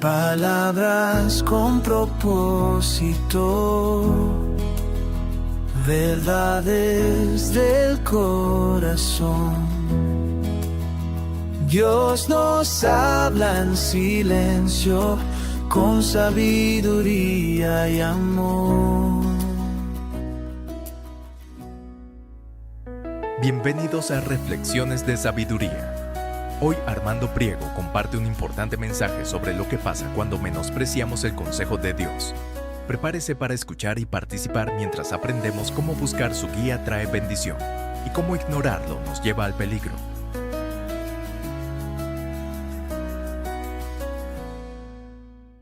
Palabras con propósito, verdades del corazón. Dios nos habla en silencio, con sabiduría y amor. Bienvenidos a Reflexiones de Sabiduría. Hoy Armando Priego comparte un importante mensaje sobre lo que pasa cuando menospreciamos el consejo de Dios. Prepárese para escuchar y participar mientras aprendemos cómo buscar su guía trae bendición y cómo ignorarlo nos lleva al peligro.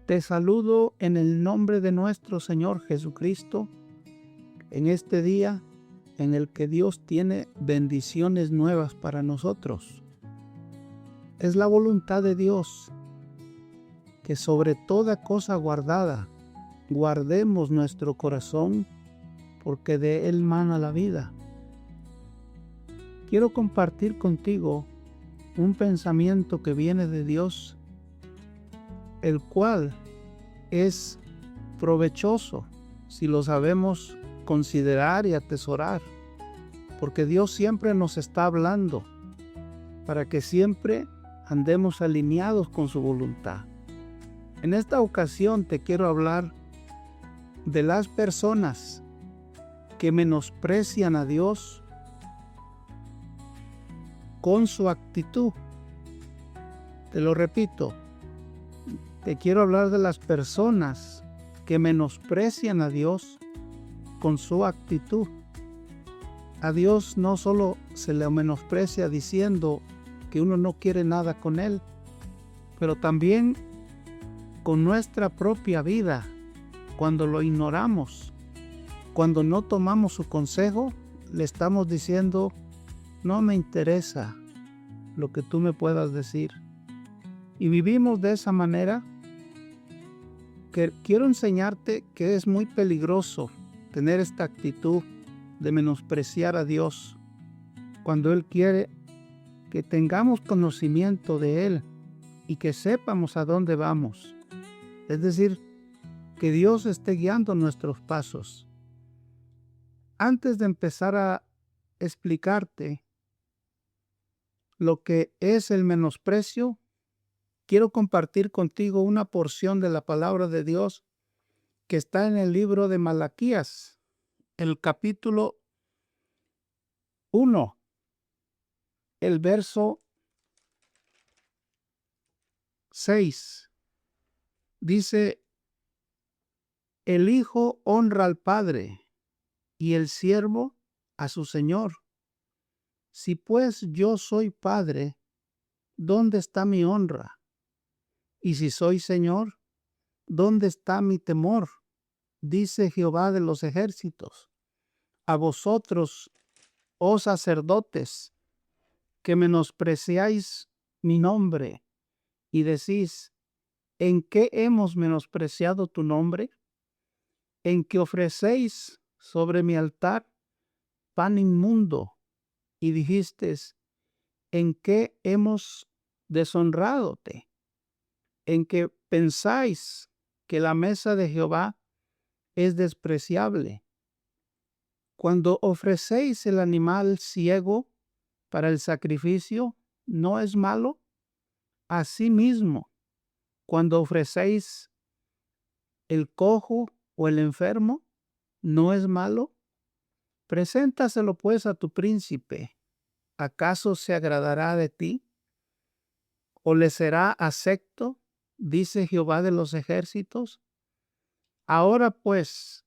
Te saludo en el nombre de nuestro Señor Jesucristo, en este día en el que Dios tiene bendiciones nuevas para nosotros. Es la voluntad de Dios que sobre toda cosa guardada, guardemos nuestro corazón, porque de él mana la vida. Quiero compartir contigo un pensamiento que viene de Dios, el cual es provechoso si lo sabemos considerar y atesorar, porque Dios siempre nos está hablando para que siempre andemos alineados con su voluntad. En esta ocasión te quiero hablar de las personas que menosprecian a Dios con su actitud. Te lo repito, te quiero hablar de las personas que menosprecian a Dios con su actitud. A Dios no solo se le menosprecia diciendo que uno no quiere nada con Él, pero también con nuestra propia vida, cuando lo ignoramos, cuando no tomamos su consejo, le estamos diciendo, no me interesa lo que tú me puedas decir. Y vivimos de esa manera, que quiero enseñarte que es muy peligroso tener esta actitud de menospreciar a Dios cuando Él quiere que tengamos conocimiento de Él y que sepamos a dónde vamos. Es decir, que Dios esté guiando nuestros pasos. Antes de empezar a explicarte lo que es el menosprecio, quiero compartir contigo una porción de la palabra de Dios que está en el libro de Malaquías, el capítulo 1, el verso 6. Dice, el Hijo honra al Padre y el siervo a su Señor. Si pues yo soy Padre, ¿dónde está mi honra? Y si soy Señor, ¿dónde está mi temor? Dice Jehová de los ejércitos. A vosotros, oh sacerdotes, que menospreciáis mi nombre y decís, ¿en qué hemos menospreciado tu nombre? En que ofrecéis sobre mi altar pan inmundo y dijisteis, ¿en qué hemos deshonradote? En que pensáis que la mesa de Jehová es despreciable. Cuando ofrecéis el animal ciego para el sacrificio, ¿no es malo? Asimismo, cuando ofrecéis el cojo o el enfermo, ¿no es malo? Preséntaselo pues a tu príncipe. ¿Acaso se agradará de ti? ¿O le será acepto? Dice Jehová de los ejércitos. Ahora pues,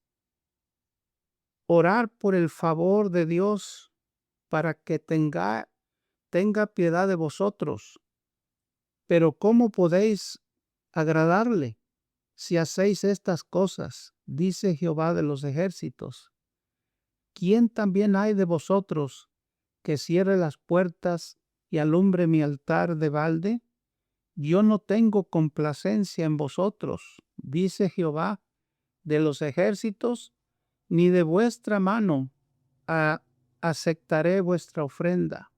orar por el favor de Dios para que tenga piedad de vosotros. Pero ¿cómo podéis agradarle si hacéis estas cosas? Dice Jehová de los ejércitos. ¿Quién también hay de vosotros que cierre las puertas y alumbre mi altar de balde? Yo no tengo complacencia en vosotros, dice Jehová de los ejércitos, ni de vuestra mano aceptaré vuestra ofrenda.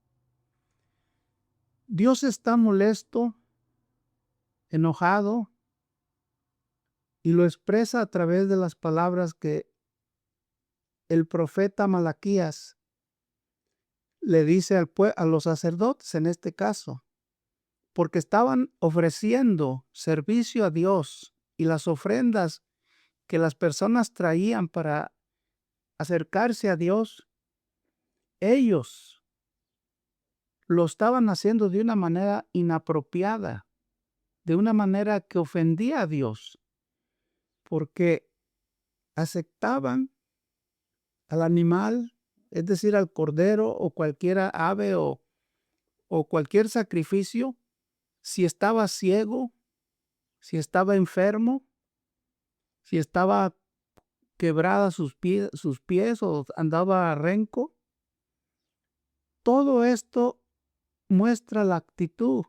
Dios está molesto, enojado y lo expresa a través de las palabras que el profeta Malaquías le dice a los sacerdotes en este caso, porque estaban ofreciendo servicio a Dios y las ofrendas que las personas traían para acercarse a Dios, ellos lo estaban haciendo de una manera inapropiada, de una manera que ofendía a Dios, porque aceptaban al animal, es decir, al cordero o cualquier ave o cualquier sacrificio, si estaba ciego, si estaba enfermo, si estaba quebrada sus pies o andaba renco. Todo esto muestra la actitud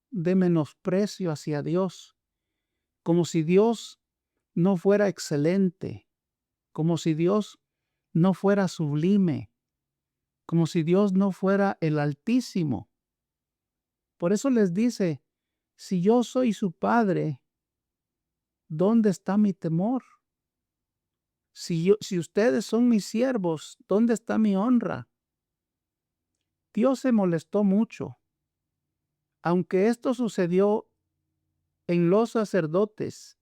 de menosprecio hacia Dios, como si Dios no fuera excelente, como si Dios no fuera sublime, como si Dios no fuera el Altísimo. Por eso les dice, si yo soy su Padre, ¿dónde está mi temor? Si ustedes son mis siervos, ¿dónde está mi honra? Dios se molestó mucho. Aunque esto sucedió en los sacerdotes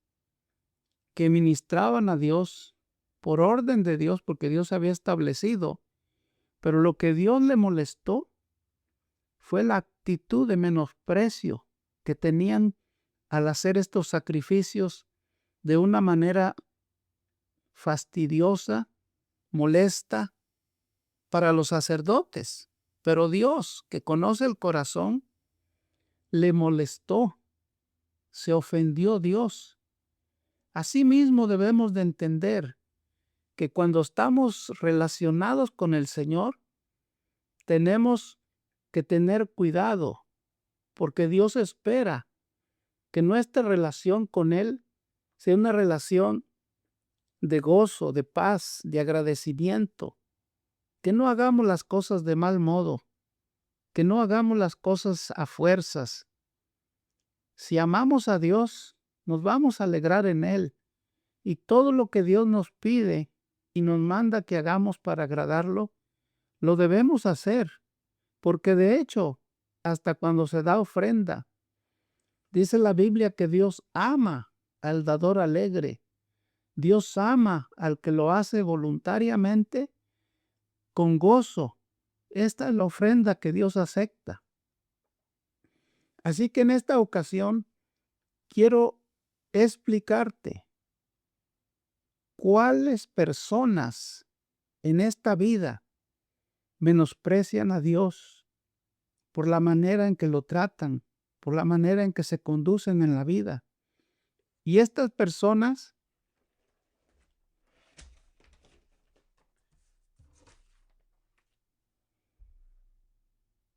que ministraban a Dios por orden de Dios, porque Dios había establecido, pero lo que Dios le molestó fue la actitud de menosprecio que tenían al hacer estos sacrificios de una manera fastidiosa, molesta para los sacerdotes. Pero Dios, que conoce el corazón, le molestó, se ofendió Dios. Asimismo debemos de entender que cuando estamos relacionados con el Señor, tenemos que tener cuidado, porque Dios espera que nuestra relación con Él sea una relación de gozo, de paz, de agradecimiento, que no hagamos las cosas de mal modo, que no hagamos las cosas a fuerzas. Si amamos a Dios, nos vamos a alegrar en Él, y todo lo que Dios nos pide y nos manda que hagamos para agradarlo, lo debemos hacer, porque de hecho, hasta cuando se da ofrenda, dice la Biblia que Dios ama al dador alegre. Dios ama al que lo hace voluntariamente con gozo. Esta es la ofrenda que Dios acepta. Así que en esta ocasión quiero explicarte cuáles personas en esta vida menosprecian a Dios por la manera en que lo tratan, por la manera en que se conducen en la vida. Y estas personas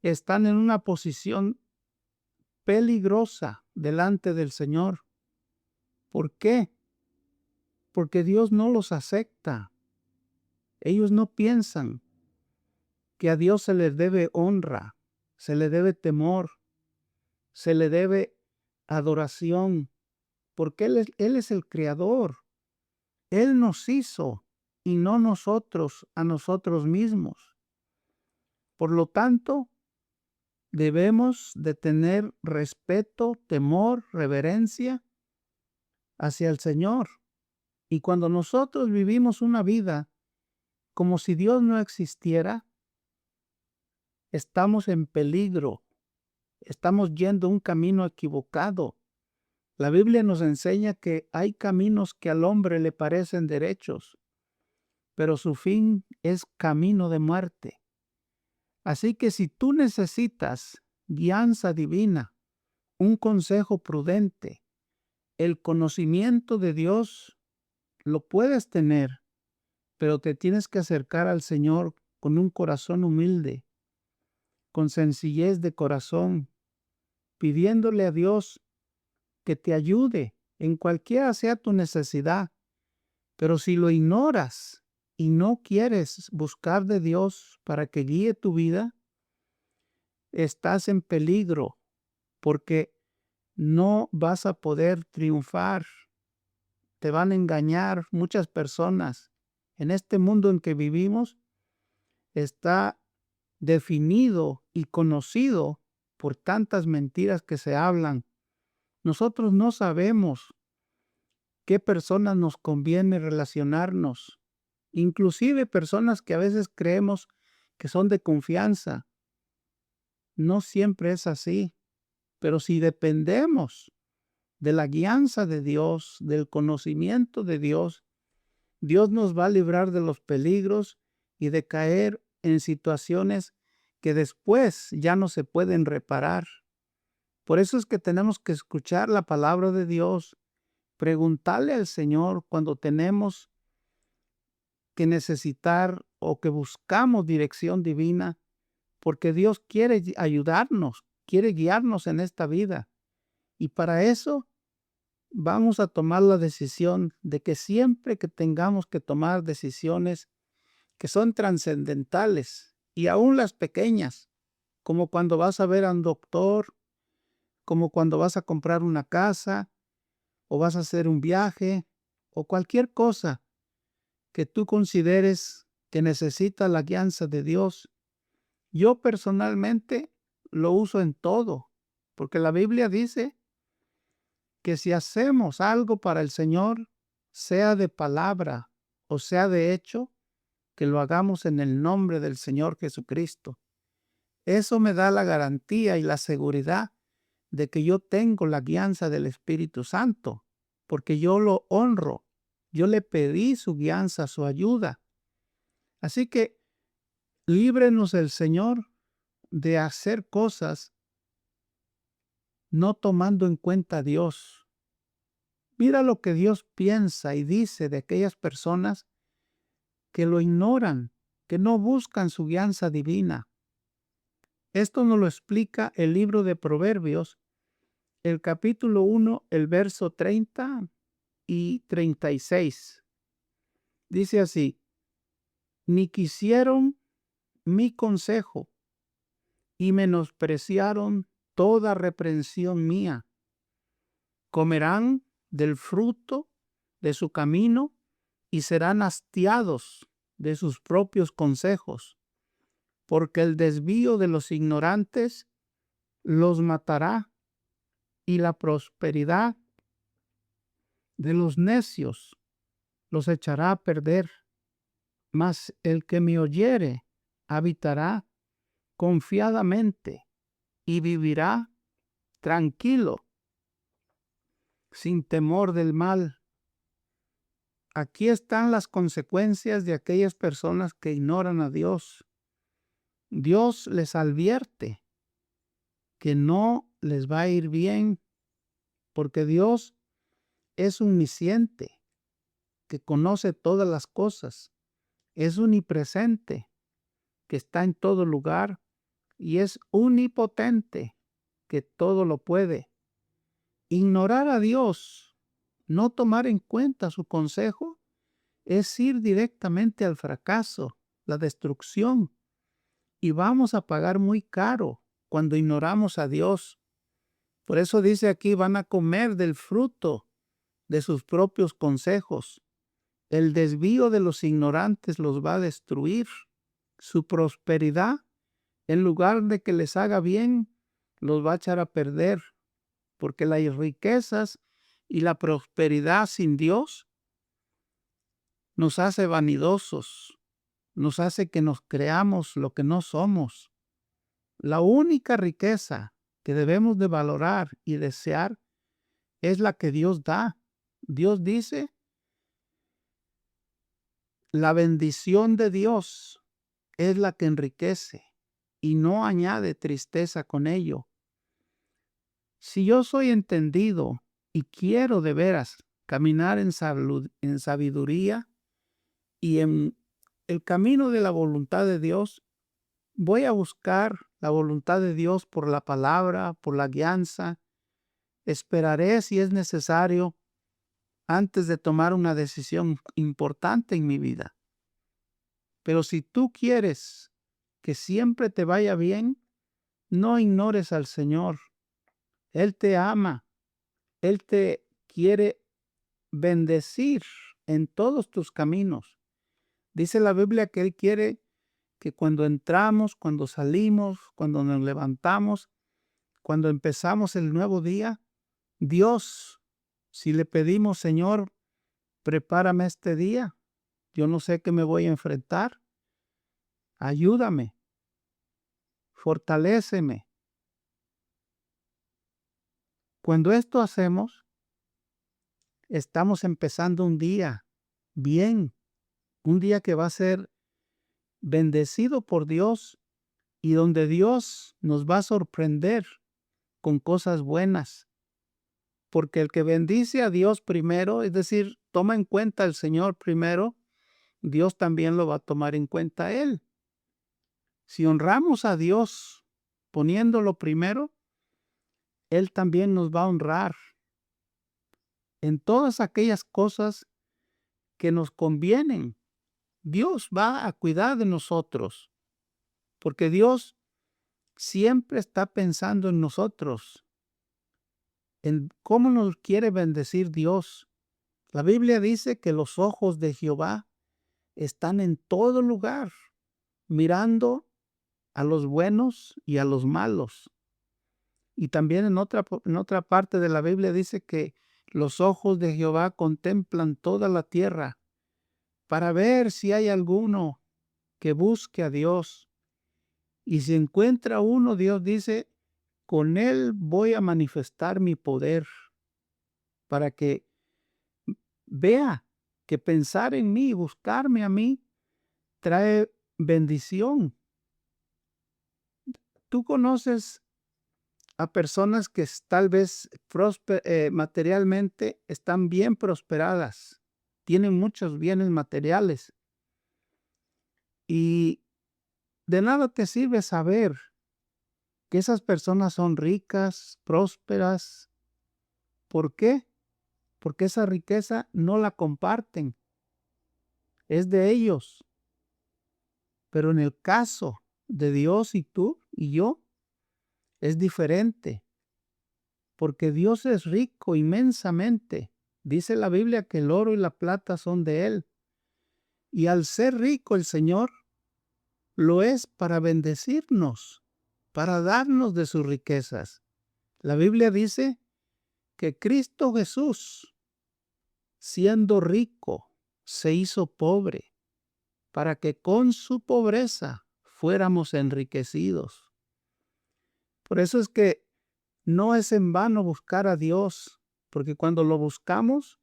están en una posición peligrosa delante del Señor. ¿Por qué? Porque Dios no los acepta. Ellos no piensan que a Dios se les debe honra, se le debe temor, se le debe adoración, porque Él es el Creador. Él nos hizo y no nosotros a nosotros mismos. Por lo tanto, debemos de tener respeto, temor, reverencia hacia el Señor. Y cuando nosotros vivimos una vida como si Dios no existiera, estamos en peligro, estamos yendo un camino equivocado. La Biblia nos enseña que hay caminos que al hombre le parecen derechos, pero su fin es camino de muerte. Así que si tú necesitas guianza divina, un consejo prudente, el conocimiento de Dios, lo puedes tener, pero te tienes que acercar al Señor con un corazón humilde, con sencillez de corazón, pidiéndole a Dios que te ayude en cualquiera sea tu necesidad. Pero si lo ignoras y no quieres buscar de Dios para que guíe tu vida, estás en peligro, porque no vas a poder triunfar. te van a engañar muchas personas. En este mundo en que vivimos está definido y conocido por tantas mentiras que se hablan. Nosotros no sabemos qué personas nos conviene relacionarnos, inclusive personas que a veces creemos que son de confianza. No siempre es así, pero si dependemos de la guianza de Dios, del conocimiento de Dios, Dios nos va a librar de los peligros y de caer en situaciones que después ya no se pueden reparar. Por eso es que tenemos que escuchar la palabra de Dios, preguntarle al Señor cuando tenemos que necesitar o que buscamos dirección divina, porque Dios quiere ayudarnos, quiere guiarnos en esta vida. Y para eso vamos a tomar la decisión de que siempre que tengamos que tomar decisiones que son trascendentales y aún las pequeñas, como cuando vas a ver a un doctor, como cuando vas a comprar una casa o vas a hacer un viaje o cualquier cosa que tú consideres que necesita la guianza de Dios. Yo personalmente lo uso en todo, porque la Biblia dice que si hacemos algo para el Señor, sea de palabra o sea de hecho, que lo hagamos en el nombre del Señor Jesucristo. Eso me da la garantía y la seguridad de que yo tengo la guianza del Espíritu Santo, porque yo lo honro. Yo le pedí su guianza, su ayuda. Así que líbrenos el Señor de hacer cosas no tomando en cuenta a Dios. Mira lo que Dios piensa y dice de aquellas personas que lo ignoran, que no buscan su guianza divina. Esto nos lo explica el libro de Proverbios, el capítulo 1, el verso 30 y 36. Dice así: ni quisieron mi consejo y menospreciaron toda reprensión mía. Comerán del fruto de su camino y serán hastiados de sus propios consejos, porque el desvío de los ignorantes los matará y la prosperidad de los necios los echará a perder. Mas el que me oyere habitará confiadamente y vivirá tranquilo, sin temor del mal. Aquí están las consecuencias de aquellas personas que ignoran a Dios. Dios les advierte que no les va a ir bien, porque Dios es omnisciente, que conoce todas las cosas, es omnipresente, que está en todo lugar, y es omnipotente, que todo lo puede. Ignorar a Dios, no tomar en cuenta su consejo, es ir directamente al fracaso, la destrucción, y vamos a pagar muy caro cuando ignoramos a Dios. Por eso dice aquí, van a comer del fruto de sus propios consejos. El desvío de los ignorantes los va a destruir. Su prosperidad, en lugar de que les haga bien, los va a echar a perder, porque las riquezas y la prosperidad sin Dios nos hace vanidosos, nos hace que nos creamos lo que no somos. La única riqueza que debemos de valorar y desear es la que Dios da. Dios dice, la bendición de Dios es la que enriquece y no añade tristeza con ello. Si yo soy entendido y quiero de veras caminar en sabiduría y en el camino de la voluntad de Dios, voy a buscar la voluntad de Dios por la palabra, por la guianza. Esperaré si es necesario antes de tomar una decisión importante en mi vida. Pero si tú quieres que siempre te vaya bien, no ignores al Señor. Él te ama. Él te quiere bendecir en todos tus caminos. Dice la Biblia que Él quiere que cuando entramos, cuando salimos, cuando nos levantamos, cuando empezamos el nuevo día, Dios, si le pedimos, Señor, prepárame este día, yo no sé qué me voy a enfrentar, ayúdame, fortaléceme. Cuando esto hacemos, estamos empezando un día bien, un día que va a ser bendecido por Dios y donde Dios nos va a sorprender con cosas buenas. Porque el que bendice a Dios primero, es decir, toma en cuenta al Señor primero, Dios también lo va a tomar en cuenta a Él. Si honramos a Dios poniéndolo primero, Él también nos va a honrar en todas aquellas cosas que nos convienen. Dios va a cuidar de nosotros, porque Dios siempre está pensando en nosotros, en cómo nos quiere bendecir Dios. La Biblia dice que los ojos de Jehová están en todo lugar, mirando a los buenos y a los malos. Y también en otra parte de la Biblia dice que los ojos de Jehová contemplan toda la tierra para ver si hay alguno que busque a Dios. Y si encuentra uno, Dios dice, con él voy a manifestar mi poder para que vea que pensar en mí, buscarme a mí, trae bendición. Tú conoces a personas que tal vez materialmente están bien prosperadas, tienen muchos bienes materiales y de nada te sirve saber que esas personas son ricas, prósperas. ¿Por qué? Porque esa riqueza no la comparten, es de ellos. Pero en el caso de Dios y tú y yo, es diferente, porque Dios es rico inmensamente. Dice la Biblia que el oro y la plata son de Él. Y al ser rico el Señor, lo es para bendecirnos, para darnos de sus riquezas. La Biblia dice que Cristo Jesús, siendo rico, se hizo pobre, para que con su pobreza fuéramos enriquecidos. Por eso es que no es en vano buscar a Dios, porque cuando lo buscamos,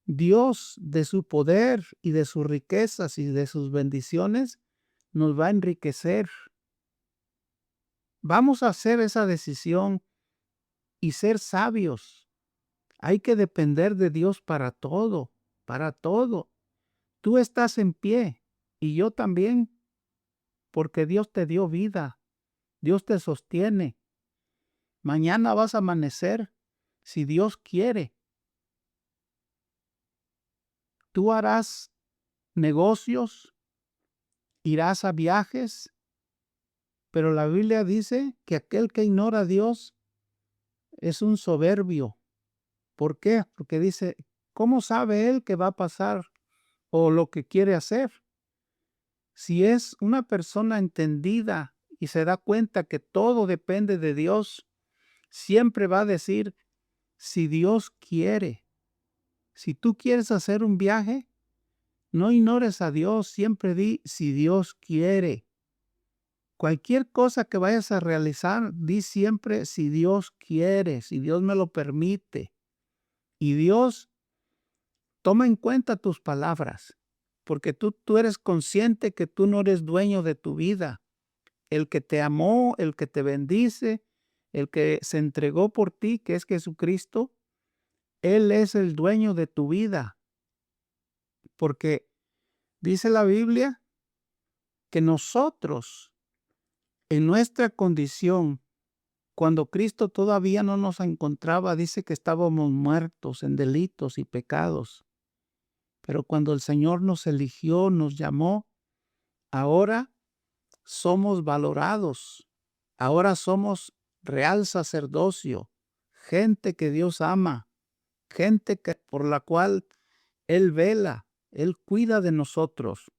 Dios de su poder y de sus riquezas y de sus bendiciones nos va a enriquecer. Vamos a hacer esa decisión y ser sabios. Hay que depender de Dios para todo, para todo. Tú estás en pie y yo también, porque Dios te dio vida, Dios te sostiene. Mañana vas a amanecer si Dios quiere. Tú harás negocios, irás a viajes, pero la Biblia dice que aquel que ignora a Dios es un soberbio. ¿Por qué? Porque dice, ¿cómo sabe él qué va a pasar o lo que quiere hacer? Si es una persona entendida y se da cuenta que todo depende de Dios, siempre va a decir, si Dios quiere. Si tú quieres hacer un viaje, no ignores a Dios, siempre di, si Dios quiere. Cualquier cosa que vayas a realizar, di siempre, si Dios quiere, si Dios me lo permite. Y Dios toma en cuenta tus palabras, porque tú eres consciente que tú no eres dueño de tu vida. El que te amó, el que te bendice, el que se entregó por ti, que es Jesucristo, Él es el dueño de tu vida. Porque dice la Biblia que nosotros, en nuestra condición, cuando Cristo todavía no nos encontraba, dice que estábamos muertos en delitos y pecados. Pero cuando el Señor nos eligió, nos llamó, ahora somos valorados. Ahora somos real sacerdocio, gente que Dios ama, gente por la cual Él vela, Él cuida de nosotros.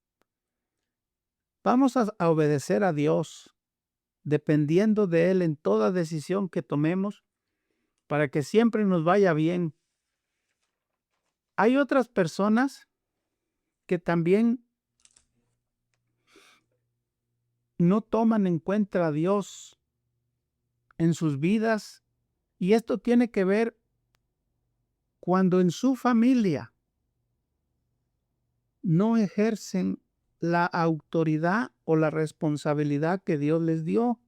Vamos a obedecer a Dios, dependiendo de Él en toda decisión que tomemos, para que siempre nos vaya bien. Hay otras personas que también no toman en cuenta a Dios en sus vidas, y esto tiene que ver cuando en su familia no ejercen la autoridad o la responsabilidad que Dios les dio,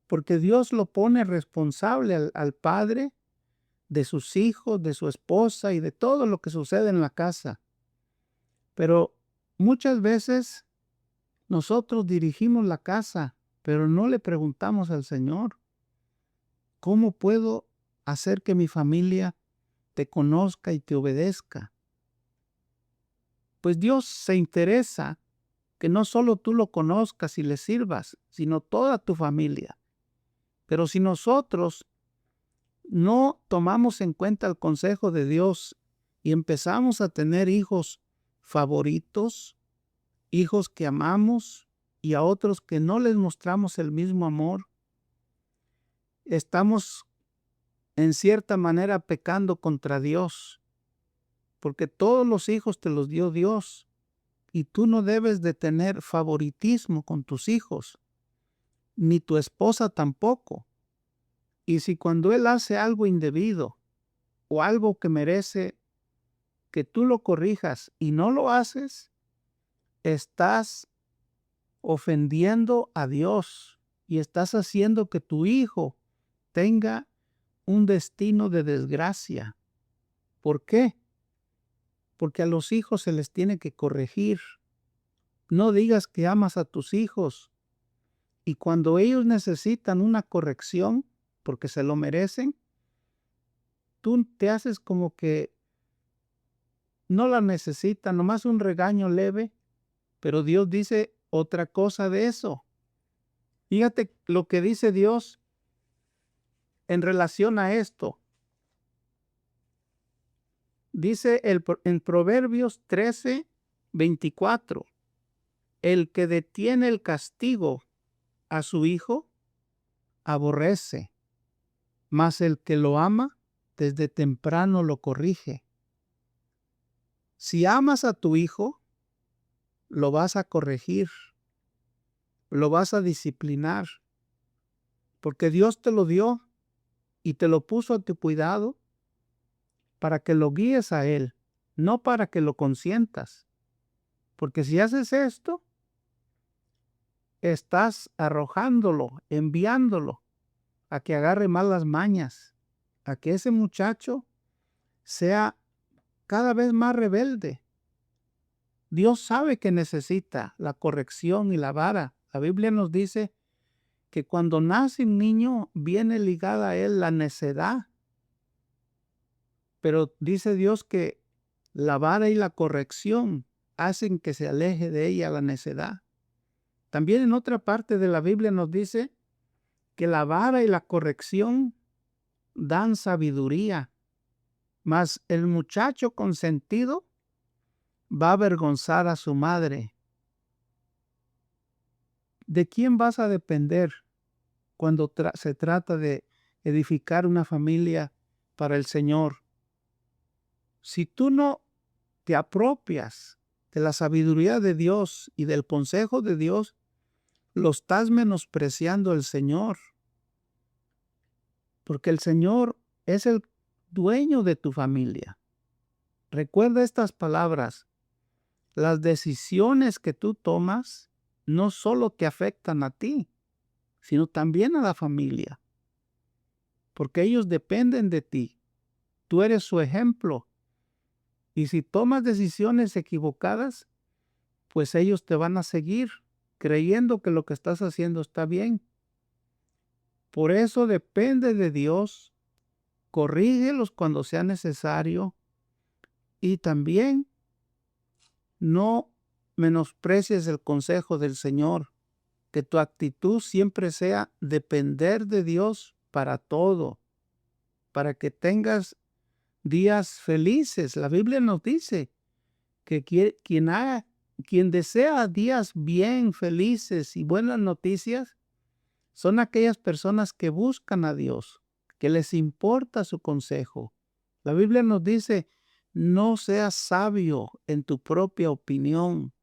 porque Dios lo pone responsable al padre de sus hijos, de su esposa y de todo lo que sucede en la casa. Pero muchas veces nosotros dirigimos la casa, pero no le preguntamos al Señor, ¿cómo puedo hacer que mi familia te conozca y te obedezca? Pues Dios se interesa que no solo tú lo conozcas y le sirvas, sino toda tu familia. Pero si nosotros no tomamos en cuenta el consejo de Dios y empezamos a tener hijos favoritos, hijos que amamos y a otros que no les mostramos el mismo amor, estamos en cierta manera pecando contra Dios, porque todos los hijos te los dio Dios y tú no debes de tener favoritismo con tus hijos, ni tu esposa tampoco. Y si cuando Él hace algo indebido o algo que merece que tú lo corrijas y no lo haces, estás ofendiendo a Dios y estás haciendo que tu hijo tenga un destino de desgracia. ¿Por qué? Porque a los hijos se les tiene que corregir. No digas que amas a tus hijos y cuando ellos necesitan una corrección, porque se lo merecen, tú te haces como que no la necesitan, nomás un regaño leve, pero Dios dice otra cosa de eso. Fíjate lo que dice Dios en relación a esto. Dice en Proverbios 13:24, el que detiene el castigo a su hijo, aborrece, mas el que lo ama, desde temprano lo corrige. Si amas a tu hijo, lo vas a corregir, lo vas a disciplinar, porque Dios te lo dio y te lo puso a tu cuidado para que lo guíes a Él, no para que lo consientas. Porque si haces esto, estás arrojándolo, enviándolo a que agarre malas mañas, a que ese muchacho sea cada vez más rebelde. Dios sabe que necesita la corrección y la vara. La Biblia nos dice que cuando nace un niño viene ligada a él la necedad. Pero dice Dios que la vara y la corrección hacen que se aleje de ella la necedad. También en otra parte de la Biblia nos dice que la vara y la corrección dan sabiduría, mas el muchacho consentido va a avergonzar a su madre. ¿De quién vas a depender cuando se trata de edificar una familia para el Señor? Si tú no te apropias de la sabiduría de Dios y del consejo de Dios, lo estás menospreciando el Señor. Porque el Señor es el dueño de tu familia. Recuerda estas palabras. Las decisiones que tú tomas no solo te afectan a ti, sino también a la familia. Porque ellos dependen de ti. Tú eres su ejemplo. Y si tomas decisiones equivocadas, pues ellos te van a seguir creyendo que lo que estás haciendo está bien. Por eso depende de Dios. Corrígelos cuando sea necesario. Y también no menosprecies el consejo del Señor. Que tu actitud siempre sea depender de Dios para todo. Para que tengas días felices. La Biblia nos dice que quien desea días bien felices y buenas noticias son aquellas personas que buscan a Dios, que les importa su consejo. La Biblia nos dice, no seas sabio en tu propia opinión.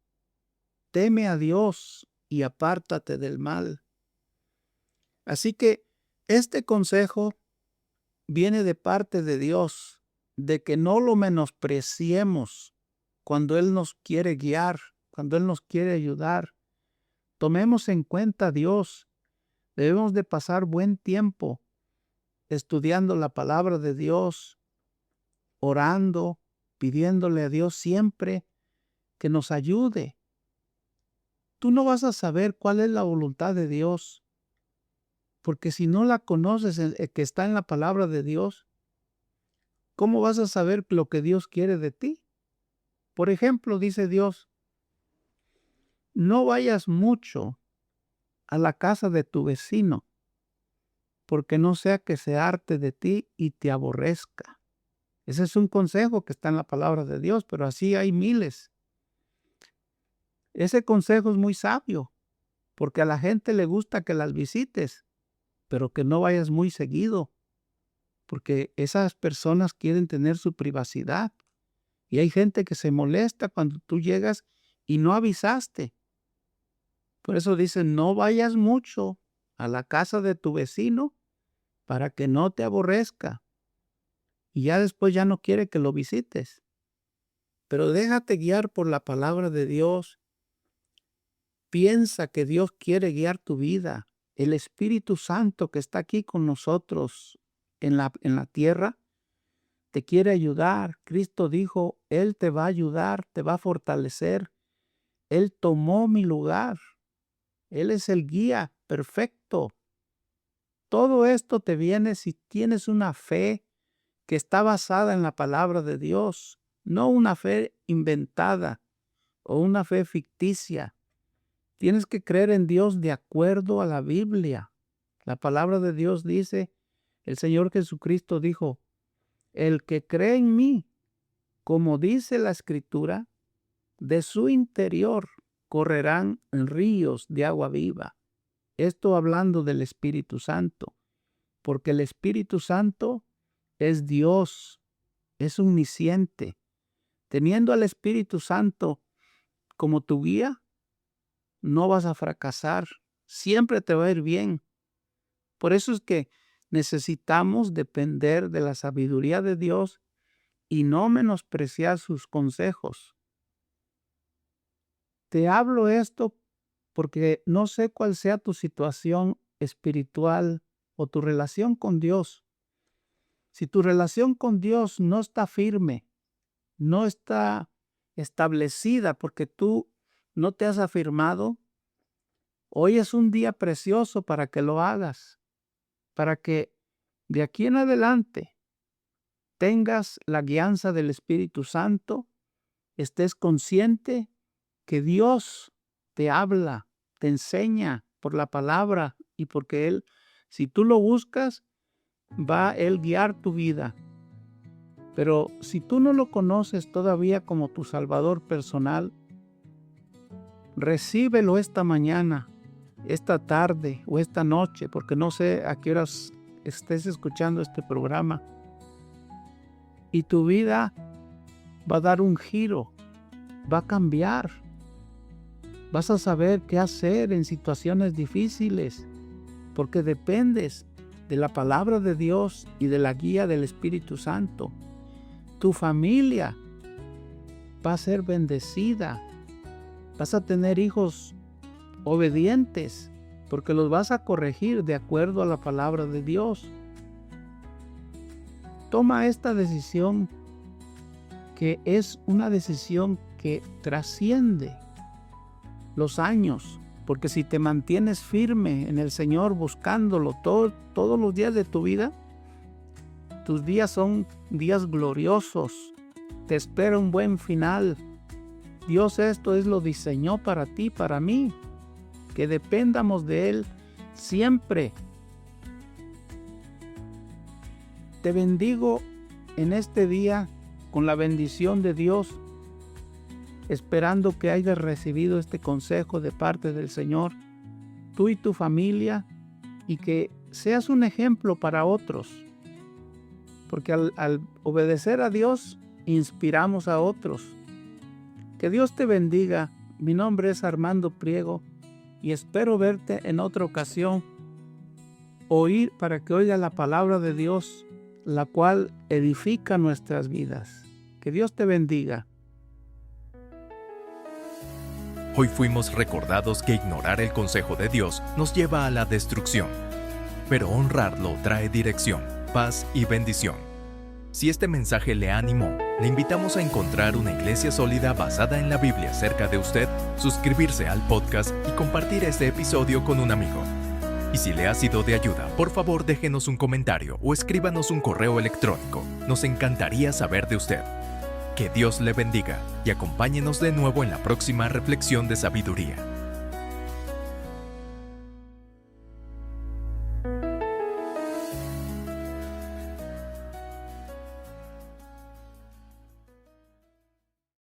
Teme a Dios y apártate del mal. Así que este consejo viene de parte de Dios, de que no lo menospreciemos cuando Él nos quiere guiar, cuando Él nos quiere ayudar. Tomemos en cuenta a Dios. Debemos de pasar buen tiempo estudiando la palabra de Dios, orando, pidiéndole a Dios siempre que nos ayude. Tú no vas a saber cuál es la voluntad de Dios, porque si no la conoces, el que está en la palabra de Dios, ¿cómo vas a saber lo que Dios quiere de ti? Por ejemplo, dice Dios, no vayas mucho a la casa de tu vecino, porque no sea que se harte de ti y te aborrezca. Ese es un consejo que está en la palabra de Dios, pero así hay miles. Ese consejo es muy sabio, porque a la gente le gusta que las visites, pero que no vayas muy seguido, porque esas personas quieren tener su privacidad. Y hay gente que se molesta cuando tú llegas y no avisaste. Por eso dicen, no vayas mucho a la casa de tu vecino para que no te aborrezca. Y ya después ya no quiere que lo visites. Pero déjate guiar por la palabra de Dios. Piensa que Dios quiere guiar tu vida. El Espíritu Santo que está aquí con nosotros en la tierra, te quiere ayudar. Cristo dijo, Él te va a ayudar, te va a fortalecer. Él tomó mi lugar. Él es el guía perfecto. Todo esto te viene si tienes una fe que está basada en la palabra de Dios, no una fe inventada o una fe ficticia. Tienes que creer en Dios de acuerdo a la Biblia. La palabra de Dios dice, el Señor Jesucristo dijo, el que cree en mí, como dice la Escritura, de su interior correrán ríos de agua viva. Esto hablando del Espíritu Santo, porque el Espíritu Santo es Dios, es omnisciente. Teniendo al Espíritu Santo como tu guía, no vas a fracasar, siempre te va a ir bien. Por eso es que necesitamos depender de la sabiduría de Dios y no menospreciar sus consejos. Te hablo esto porque no sé cuál sea tu situación espiritual o tu relación con Dios. Si tu relación con Dios no está firme, no está establecida porque tú no te has afirmado, hoy es un día precioso para que lo hagas, para que de aquí en adelante tengas la guianza del Espíritu Santo, estés consciente que Dios te habla, te enseña por la palabra y porque Él, si tú lo buscas, va Él guiar tu vida. Pero si tú no lo conoces todavía como tu Salvador personal, recíbelo esta mañana, esta tarde o esta noche, porque no sé a qué horas estés escuchando este programa. Y tu vida va a dar un giro, va a cambiar. Vas a saber qué hacer en situaciones difíciles, porque dependes de la palabra de Dios y de la guía del Espíritu Santo. Tu familia va a ser bendecida. Vas a tener hijos obedientes, porque los vas a corregir de acuerdo a la palabra de Dios. Toma esta decisión, que es una decisión que trasciende los años, porque si te mantienes firme en el Señor buscándolo todos los días de tu vida, tus días son días gloriosos, te espera un buen final. Dios esto lo diseñó para ti, para mí, que dependamos de Él siempre. Te bendigo en este día, con la bendición de Dios, esperando que hayas recibido este consejo de parte del Señor, tú y tu familia, y que seas un ejemplo para otros. Porque al obedecer a Dios, inspiramos a otros. Que Dios te bendiga. Mi nombre es Armando Priego y espero verte en otra ocasión. Para que oigas la palabra de Dios, la cual edifica nuestras vidas. Que Dios te bendiga. Hoy fuimos recordados que ignorar el consejo de Dios nos lleva a la destrucción, pero honrarlo trae dirección, paz y bendición. Si este mensaje le animó, le invitamos a encontrar una iglesia sólida basada en la Biblia cerca de usted, suscribirse al podcast y compartir este episodio con un amigo. Y si le ha sido de ayuda, por favor déjenos un comentario o escríbanos un correo electrónico. Nos encantaría saber de usted. Que Dios le bendiga y acompáñenos de nuevo en la próxima reflexión de sabiduría.